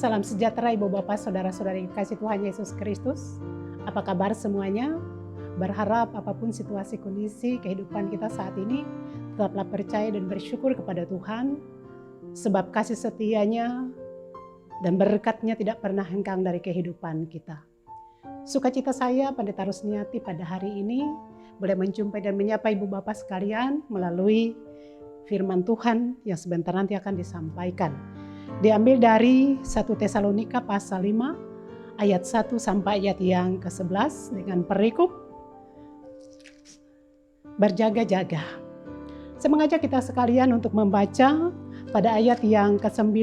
Salam sejahtera Ibu Bapak, Saudara-saudari kasih Tuhan Yesus Kristus. Apa kabar semuanya? Berharap apapun situasi kondisi kehidupan kita saat ini, tetaplah percaya dan bersyukur kepada Tuhan. Sebab kasih setianya dan berkat-Nya tidak pernah hengkang dari kehidupan kita. Sukacita saya Pendeta Rusniati pada hari ini boleh menjumpai dan menyapa Ibu Bapak sekalian melalui firman Tuhan yang sebentar nanti akan disampaikan. Diambil dari 1 Tesalonika pasal 5 ayat 1 sampai ayat yang ke-11 dengan perikop berjaga-jaga. Saya mengajak kita sekalian untuk membaca pada ayat yang ke-9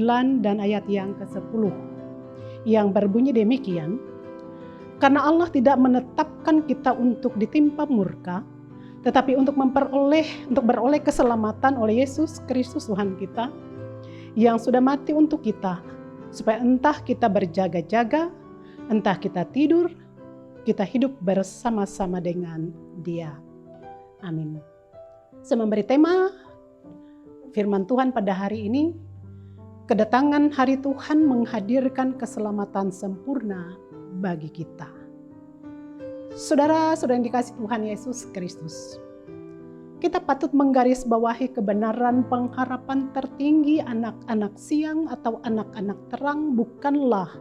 dan ayat yang ke-10 yang berbunyi demikian. Karena Allah tidak menetapkan kita untuk ditimpa murka, tetapi untuk beroleh keselamatan oleh Yesus Kristus Tuhan kita, yang sudah mati untuk kita, supaya entah kita berjaga-jaga, entah kita tidur, kita hidup bersama-sama dengan Dia. Amin. Saya memberi tema firman Tuhan pada hari ini, kedatangan hari Tuhan menghadirkan keselamatan sempurna bagi kita. Saudara-saudara yang dikasihi Tuhan Yesus Kristus, kita patut menggarisbawahi kebenaran pengharapan tertinggi anak-anak siang atau anak-anak terang bukanlah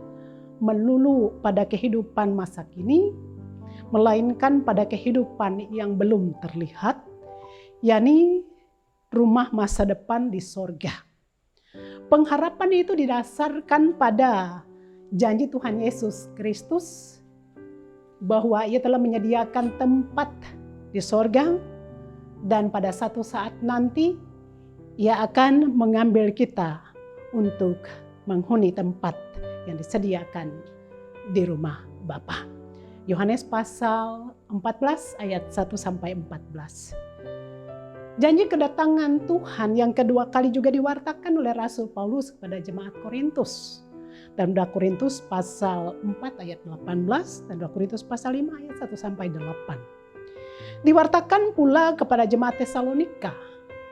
melulu pada kehidupan masa kini, melainkan pada kehidupan yang belum terlihat, yakni rumah masa depan di sorga. Pengharapan itu didasarkan pada janji Tuhan Yesus Kristus bahwa Ia telah menyediakan tempat di sorga, dan pada satu saat nanti Ia akan mengambil kita untuk menghuni tempat yang disediakan di rumah Bapa. Yohanes pasal 14 ayat 1 sampai 14. Janji kedatangan Tuhan yang kedua kali juga diwartakan oleh Rasul Paulus kepada jemaat Korintus. Dalam 2 Korintus pasal 4 ayat 18 dan 2 Korintus pasal 5 ayat 1 sampai 8. Diwartakan pula kepada jemaat Tesalonika.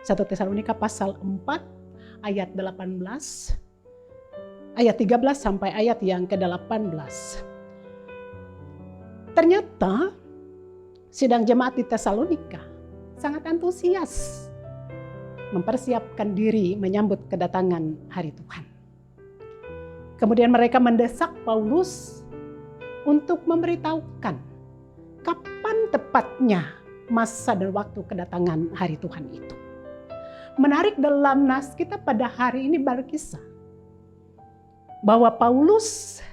1 Tesalonika pasal 4 ayat 18, ayat 13 sampai ayat yang ke-18. Ternyata sidang jemaat di Tesalonika sangat antusias mempersiapkan diri menyambut kedatangan hari Tuhan. Kemudian mereka mendesak Paulus untuk memberitahukan kapan tepatnya masa dan waktu kedatangan hari Tuhan itu. Menarik dalam nas kita pada hari ini berkisah bahwa Paulus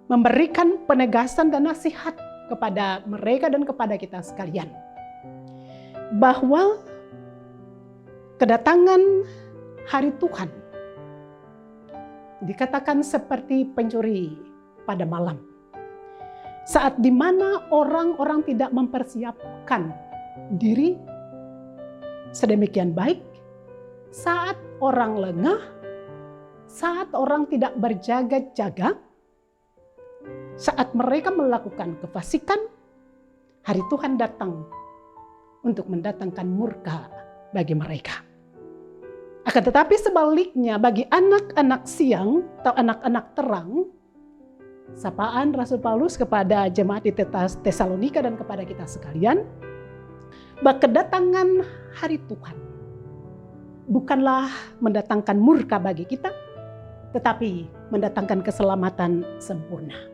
memberikan penegasan dan nasihat kepada mereka dan kepada kita sekalian, bahwa kedatangan hari Tuhan dikatakan seperti pencuri pada malam. Saat di mana orang-orang tidak mempersiapkan diri sedemikian baik, saat orang lengah, saat orang tidak berjaga-jaga, saat mereka melakukan kefasikan, hari Tuhan datang untuk mendatangkan murka bagi mereka. Akan tetapi sebaliknya bagi anak-anak siang atau anak-anak terang, sapaan Rasul Paulus kepada jemaat di Tesalonika dan kepada kita sekalian, bahwa kedatangan hari Tuhan bukanlah mendatangkan murka bagi kita, tetapi mendatangkan keselamatan sempurna.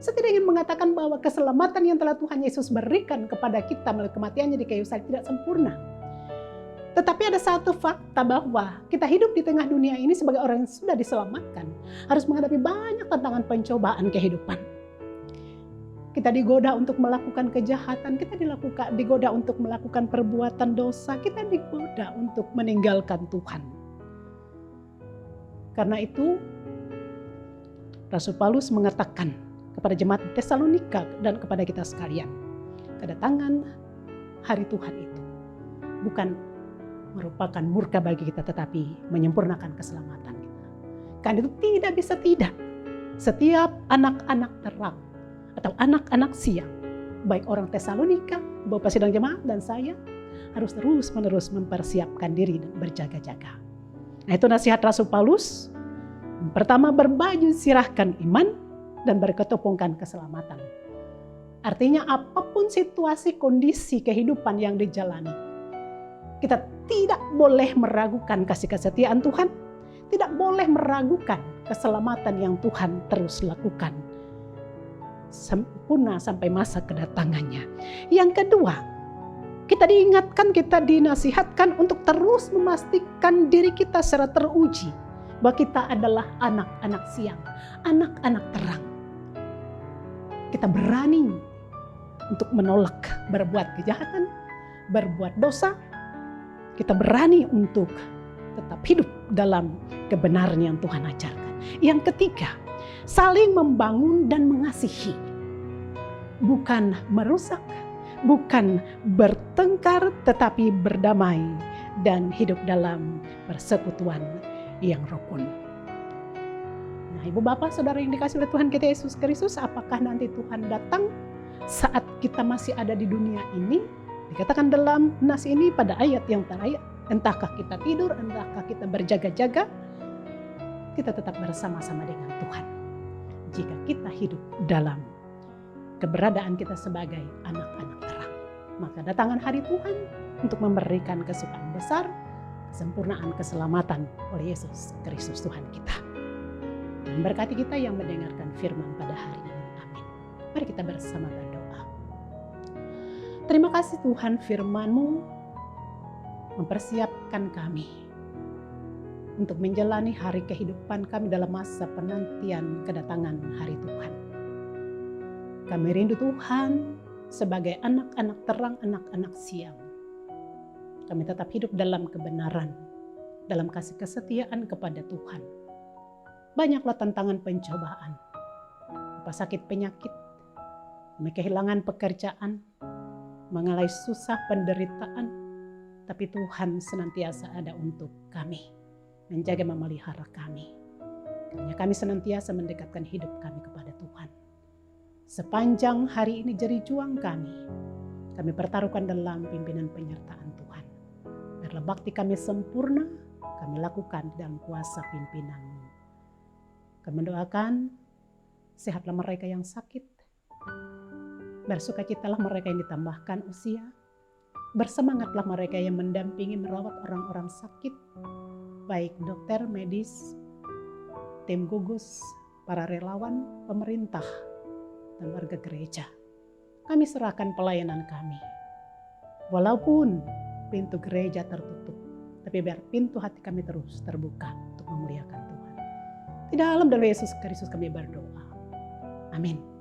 Saya tidak ingin mengatakan bahwa keselamatan yang telah Tuhan Yesus berikan kepada kita melalui kematiannya di kayu salib tidak sempurna. Tetapi ada satu fakta bahwa kita hidup di tengah dunia ini sebagai orang yang sudah diselamatkan, harus menghadapi banyak tantangan pencobaan kehidupan. Kita digoda untuk melakukan kejahatan, kita digoda untuk melakukan perbuatan dosa, kita digoda untuk meninggalkan Tuhan. Karena itu, Rasul Paulus mengatakan kepada jemaat Tesalonika dan kepada kita sekalian, kedatangan hari Tuhan itu bukan merupakan murka bagi kita, tetapi menyempurnakan keselamatan kita. Karena itu tidak bisa tidak. Setiap anak-anak terang atau anak-anak siang, baik orang Tesalonika, Bapak sidang jemaat dan saya, harus terus-menerus mempersiapkan diri dan berjaga-jaga. Nah, itu nasihat Rasul Paulus Pertama, berbaju sirahkan iman dan berketopongkan keselamatan. Artinya apapun situasi kondisi kehidupan yang dijalani, kita tidak boleh meragukan kasih kesetiaan Tuhan, tidak boleh meragukan keselamatan yang Tuhan terus lakukan sempurna sampai masa kedatangannya. Yang kedua, kita diingatkan, kita dinasihatkan untuk terus memastikan diri kita secara teruji bahwa kita adalah anak-anak siang, anak-anak terang. Kita berani untuk menolak berbuat kejahatan, berbuat dosa. Kita berani untuk tetap hidup dalam kebenaran yang Tuhan ajarkan. Yang ketiga, saling membangun dan mengasihi. Bukan merusak, bukan bertengkar, tetapi berdamai dan hidup dalam persekutuan yang rukun. Nah, Ibu Bapak, Saudara yang dikasihi oleh Tuhan kita Yesus Kristus, apakah nanti Tuhan datang saat kita masih ada di dunia ini? Dikatakan dalam nas ini pada ayat yang terakhir, entahkah kita tidur, entahkah kita berjaga-jaga, kita tetap bersama-sama dengan Tuhan. Jika kita hidup dalam keberadaan kita sebagai anak-anak terang, maka datangan hari Tuhan untuk memberikan kesukaan besar, kesempurnaan keselamatan oleh Yesus Kristus Tuhan kita. Dan berkati kita yang mendengarkan firman pada hari ini. Amin. Mari kita bersama berdoa. Terima kasih Tuhan, firman-Mu mempersiapkan kami untuk menjalani hari kehidupan kami dalam masa penantian kedatangan hari Tuhan. Kami rindu Tuhan sebagai anak-anak terang, anak-anak siang. Kami tetap hidup dalam kebenaran, dalam kasih kesetiaan kepada Tuhan. Banyaklah tantangan pencobaan, apa sakit penyakit, kami kehilangan pekerjaan, mengalami susah penderitaan, tapi Tuhan senantiasa ada untuk kami, menjaga memelihara kami. Karena kami senantiasa mendekatkan hidup kami kepada Tuhan. Sepanjang hari ini jeri juang kami pertaruhkan dalam pimpinan penyertaan Tuhan. Biarlah bakti kami sempurna, kami lakukan dalam kuasa pimpinan-Mu. Kami mendoakan, sehatlah mereka yang sakit, bersukacitalah mereka yang ditambahkan usia, bersemangatlah mereka yang mendampingi merawat orang-orang sakit, baik dokter, medis, tim gugus, para relawan, pemerintah, dan warga gereja. Kami serahkan pelayanan kami. Walaupun pintu gereja tertutup, tapi biar pintu hati kami terus terbuka untuk memuliakan Tuhan. Di dalam Yesus Kristus kami berdoa. Amin.